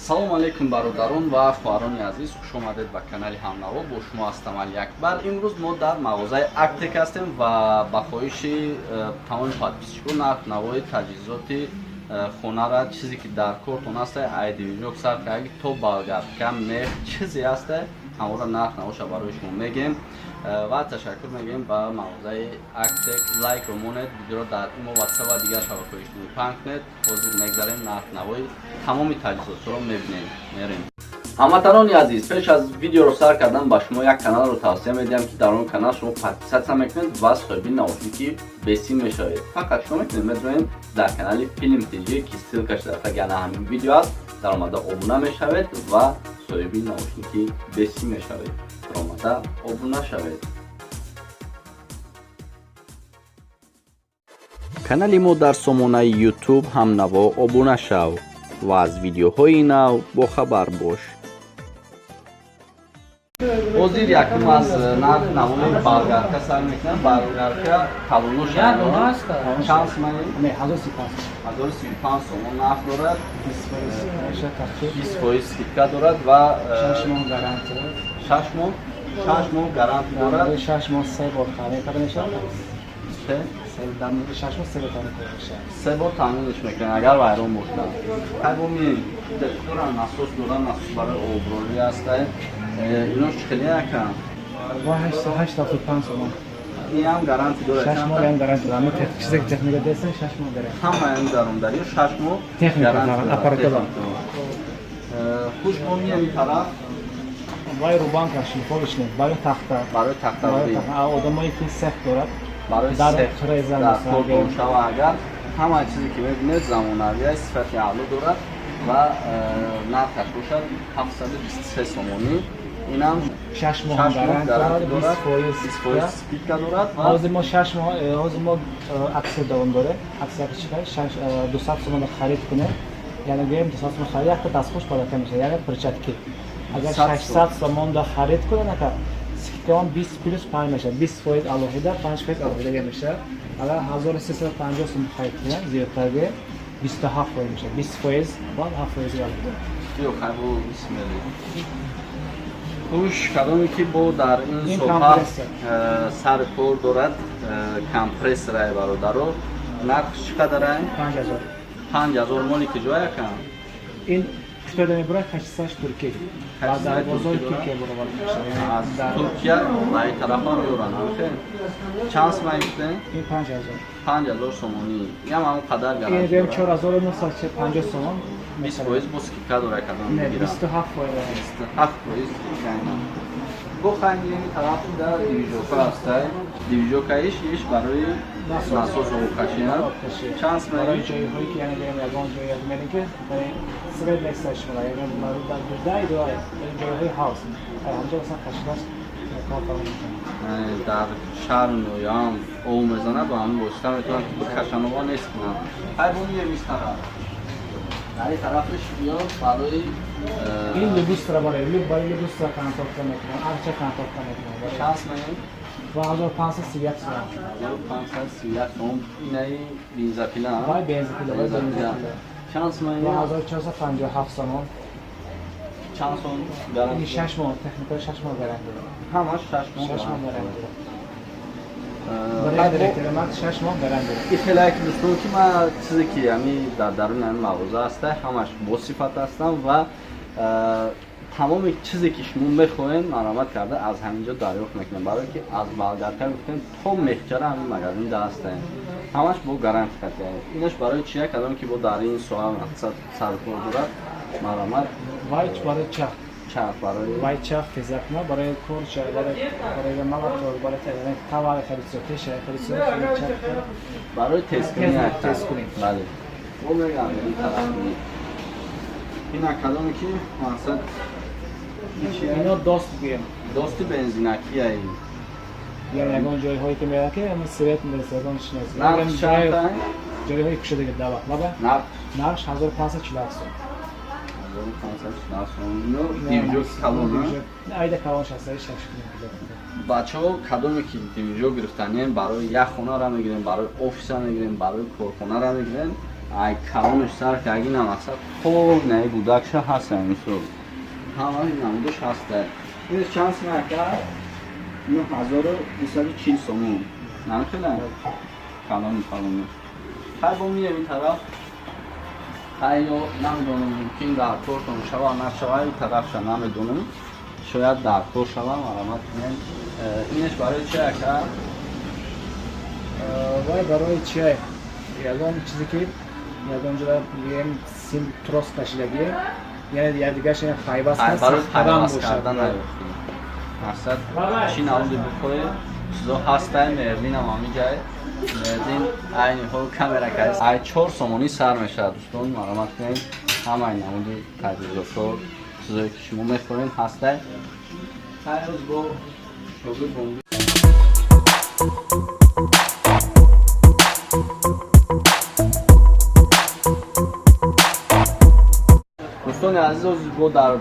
салом алейкум бародарон ва хоҳарони азиз, хуш омадед ба канали Ҳамнаво. Бо шумо ҳастам Али Акбар. имрӯз мо дар мағозаи Актек ҳастем ва ба хоҳиши тамоми подписчикон нарх навои таҷҳизоти хонара чизе ки дар кортон аст айдивиҷок сар кард то балгардка мех чизе аст ҳамора нарх навоша барои шумо мегем ва ташаккур мегем ба мағозаи Актек. лайк ромонед, видеоро дар имо ватсап ва дигар шабакаҳои иҷтимоӣ панк кунед. ҳозир мегзарем нарх навои тамоми таҷҳизотро мебинем. мерем. ҳамватанони азиз, пеш аз видеоро сар кардан ба шумо як каналро тавсия медиҳам ки дар он канал шумо подписатсия мекунед ва соҳиби наушники бесим мешавед. фақат шумо метавонед медонед дар канали Film TG ки ссилкаш дар тагана ҳамин видео аст, дар омада обуна мешавед ва соҳиби наушники бесим мешавед. дар омада обуна шавед. канали мо дар сомонаи YouTube Ҳамнаво обуна шав ва аз видеоҳои нав бохабар бош. ҳозир якум аз нарх навои балгарка сар мекунам. балгарка калонош чанд сомон? 1035 сомон нарх дорад. 20% скидка дорад ва 6 моҳ гаранти дорад. 6 моҳ 3 бор таъмин карда мешавад. 3 бор таъминш мекунем агар вайрон бошад. кайбоми дорам насос дорам, насос барои оброӣ аст. ино чхеле якам 85 сомон. ин ҳам гаранти дорад. 6 моҳ ҳам гаранти дорад. чизе ки техника деса 6 моҳ дорад. ҳама ин даромдари 6 моҳ гаранти дорад. хушбони ин тараф вай рубанка шифовичный барои тахта. барои тахтароӣ. одамое ки сехт дорад. барои дар сехт хреза дар кортон шава агар ҳама чизе ки мебинед замонавии сифати аъло дорад ва нархаш бошад 723 сомонӣ. инам 6 моҳ гаранти дорад. 20% скидка дорад. ҳозир мо 6 моҳ ҳозир мо аксия давом дорем. аксия чи кардем 200 сомон харид кунем. яъне гӯем 200 сомон харид як дастхош падака мешавад. яъне перчатки агар 600 сомон да харид кунем ака скидка 20 плюс 5 мешавад. 20% алоҳида 5% алоҳида мешавад. агар 1350 сомон харид кунем зиёдтар гӯем 27% мешавад. 20% ва 7% алоҳида. ё хайбу бисмилла. хуш кадоме ки бо дар ин соҳа сари кор дорад компрессораи бародаро нархш чӣ қадар ай? 5000. 5000 моли ки ҷоя кам? ин кушта мебурад кашисаш Туркия. дар бозори Туркия баровар мешавад. аз Туркия ба ин тарафа меёранд. чанд сомон гуфтем? ин 5000. 5000 сомонӣ. ям ҳамон қадар гаранти ин гӯем 4950 сомон. 20% бо скидка дорад кадом Не, мегирад? 27%. 27% скидка инам. бохайм ин тарафи дар дивижока астай. дивижокаиш иш барои насос обкашина. чанд сомон? барои ҷойҳое ки яъне гӯем ягон ҷое медем ки свет лексаш мара ягон дар гуздаи дорад ҷойҳои ҳавз ҳамҷо асан кашидаш кор фармо мекунад. дар шаҳр ноям об мезанад ба ҳамин восита метавонад ки кашанова нест кунад. хайбони ин тараф дар ин тарафиш биёд барои ин любустра барои любустра контакта мекунад. арча контакта мекунад. чанд сомон? 1531 сомон. 1531 сомон. инаи бензопила вай бензопила чанд сомон? 1457 сомон. чанд сомон гаранти? ин 6 моҳ техника 6 моҳ гаранти дорад. ҳамаш 6 моҳ 6 моҳ гаранти дорад. барои директоримат 6 моҳ гаранти дорад. ин хеле як дӯстон ки ман чизе ки ами дар даруни ҳамин мағоза аста ҳамаш босифат ҳастам ва тамоми чизе ки шумо мехоҳем маълумот карда аз ҳаминҷо дарёфт мекунем. барое ки аз балгарка гуфтем то мехчара ҳамин магазинда ҳастем. ҳамаш бо гаранти кардем. инаш барои чия кадом ки бо дар ин соҳа мақсад саркор дорад маълумот вай барои чах чах барои вай чах физакна барои кор барои малатор барои тавар харисоти шай харисоти чах барои тест кунем. бале бо мегам ин тарафи ина кадоме ки мақсад ино дост гӯем дости бензинакия ин яъне ягон ҷойҳое ки меяки ами свет мерсагон шинас нарх чанд ҷойҳои кушодаги дават лаба нарх 1547 сом. 1547 сом. ино дивижок калон айда калон 66 бачаҳо кадоме ки дивижок гирифтанем барои як хонаро мегирем, барои офиса мегирем, барои корхонаро мегирем ай калонш сар кагина мақсад хоб не будакша ҳаста мисол ҳама намудаш ҳаста инеш чанд смака 9240 сомон намехела калони хай бо мием ин тараф хай ё намедонам мумкин дар тортон шава нашава ин тарафша намедонам шояд дар тор шава марамат кунем инеш барои чи ака вай барои чай ягон чизе ки ягон ҷоя мием сим трос кашидагӣ яъне якдигараш пайваст ҳарам бошад мақсад чӣ наводи бухӯи чизо ҳастае мердинам ҳамиҷай мердин айни ҳол камера каст ай 4 сомонӣ сар мешавад дӯстон маромат кунед ҳамаи намуди таҷҳизотҳо чизое ки шумо мехоҳед ҳастае ҳаррӯз бо шогирд бонди дӯстони азиз бо дар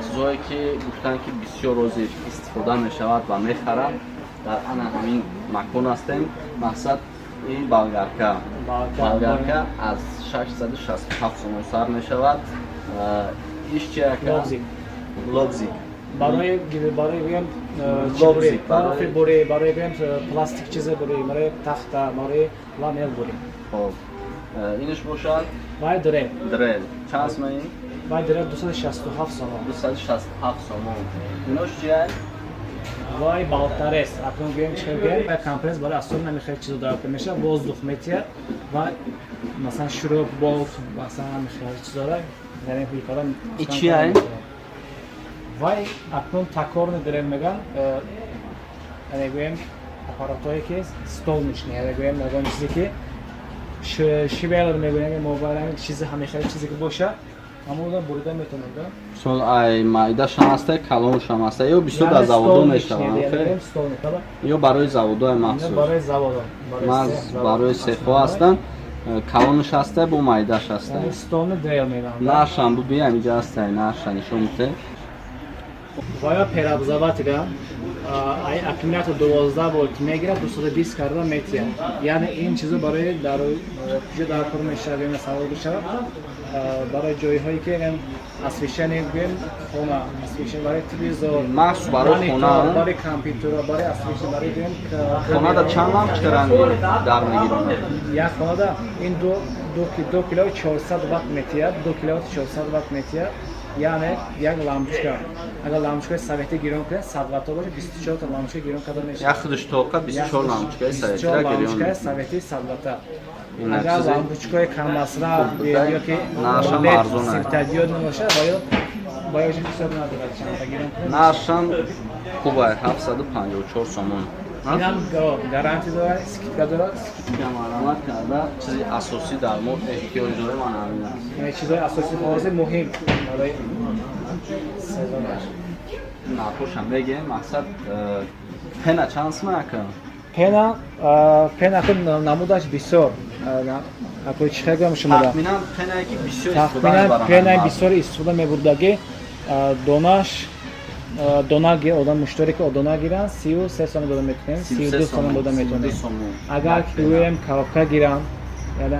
чизое ки гуфтанд ки бисёр рози истифода мешавад ва мехаранд дар ана ҳамин макон ҳастем мақсад ин болгарка аз 667 сомон сар мешавад иш чи ака лобзик барои гӯям барои гӯям пластик чизе барои тахта барои ламел бурӣ хоб инеш бошад вай дрел чанд сомон вай дрел 267 сомон 267 сомон инош чия вай балтарес акун гӯям чиҳа компресс барои асор намехоҳад чизо дарофта мешавад воздух метиҳад ва масалан шурӯб болт масалан намехоҳад чизора яъне икора и чия вай акун такорни дрел мегӯям яъне гӯям аппаратое ки стол мешина яъне гӯям ягон чизе ки шивелер мегӯям мобайл чизи ҳамехоҳад чизе ки бошад ҳамода бурида метавонад сол ай майдашам ҳаста калоншам ҳаста ё бисёр дар заводо мешаванд ё барои заводои махсус барои сехҳо ҳастанд калонш ҳаста бо майдаш ҳаста нашам буби ҳамиҷа ҳаста наша нишон мете вая перабзаватга ай аккумулятор 12 волт мегирад 220 карда метия яъне ин чизо барои ҷо дар кор мешавад савол бишавад барои ҷойҳое ки освещение гӯем хона освещение барои телевизор махсус барои хона барои компютер барои освещение барои гӯем хонада чанд лампочка ранги дар мегиронад як хонада ин 2 килои 400 ватт метиҳад 2 килои 400 ватт метиҳад яъне як лампочка агар лампочкаи советӣ гирон кунад 100 ватт боша 24 та лампочка гирон карда мешавад як худуштоқа 24 лампочкаи советӣ 100 ватта агар лампочкаи камасраф ё ки сифтадиод мебошад бояд ҳисоб надорад чанда гирон кунад нашам хубай 754 сомон инам гарантия дорад скидка дорад скидка марамат карда чизи асосӣ дар мо эҳтиёҷ дорем ана ҳамин аст чизои асосӣ ҳозир муҳим барои сезонаш напошам беге мақсад пена чанд сма ака пена ку намудаш бисёр акои чӣ гӯям шумо тахминан пенаи бисёр истифода мебурдаги донаш дона одам муштори ки дона гиранд 33 сомон дода метавонем 32 сомон дода метавонем агар ки гӯем коробка гиранд яъне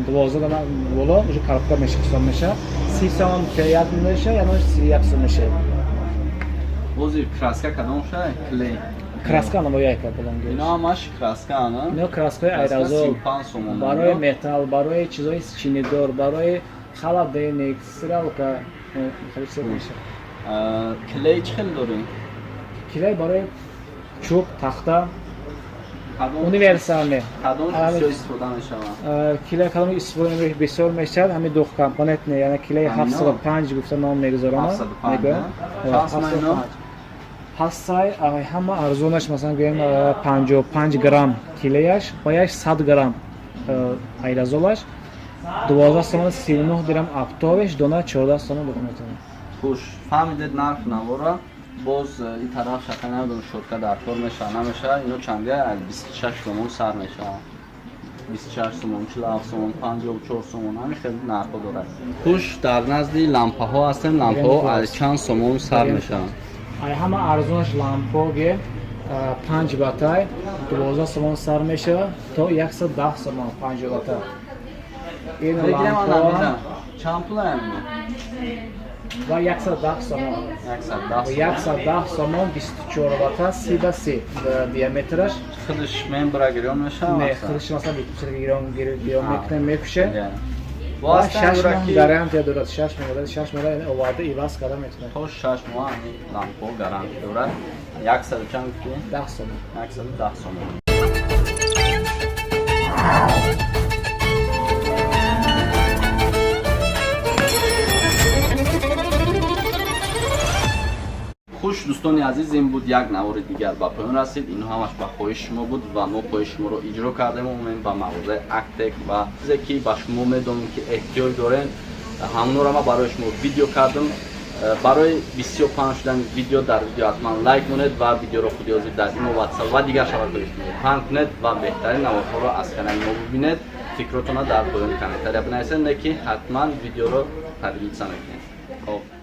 12 дона боло уже коробка ҳисоб мешавад 30 сомон як мешавад яъне 31 сомон мешавад бози краска кадом шай клей краска намояй кардам ино ҳамаш краска ана ино краскаи аэрозол барои металл барои чизои чинидор барои холодильник стиралка хеле мешавад клей чӣ хел дорем клей барои чӯб тахта универсалне истифода мешавад клей кадом истифода бисёр мешавад ҳамин ду компонентне яъне клей 705 гуфта ном мегузаронад ҳастай ҳама арзонаш масалан гӯем 55 грамм клеяш бояш 100 грамм аэрозолаш 12 сомон 39 дирам аптовеш дона 14 сомон дода метавонад хуш фаҳмидед нарх навора боз ин тараф шака намедонам шотка дар кор мешавад намешавад ино чандия 26 сомон сар мешавад 26 сомон 47 сомон 54 сомон ҳамин хел нархҳо дорад хуш дар назди лампаҳо ҳастем лампаҳо аз чанд сомон сар мешаванд ҳама арзонаш лампоге 5 ваттай 12 сомон сар мешавад то 110 сомон 5 ваттай این بگیرم لامپا آنم چند پول هم و 110 سومون و 110 سومون 24 وات 30 به 30 دیامترش. خودش من برای گیرون میشه؟ نه خودش مثلا گیرون میکنه میکشه. و 6 ماه گارانتی دارد. 6 ماه آورده ایواز کرده میتونه. تو 6 ماه لامپو گارانتی دارد. 100 چند گفتی؟ 10 سومون. 110 سومون. خوش دوستان عزیز، این بود یک نوار دیگر با پایان رسید. این همش با خواهش شما بود و ما خواهش شما رو اجرا کردیم با موضوع اکتک و چیزی که با شما میدونیم که احتیاج دارین همون رو ما برای شما ویدیو کردم. برای 25 شدن ویدیو در ویدیو حتما لایک کنید و ویدیو رو خود یازید در این واتساپ و دیگر شبکه‌های پنگ کنید و بهترین نوارها رو از کانال ما ببینید. فکرتون رو در پایان کامنت بنویسید که حتما ویدیو رو ترویج کنید.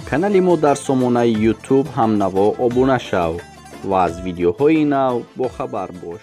کانال ما در سامانه یوتیوب هم نوا ابونه شو و از ویدیوهای نو با خبر باش.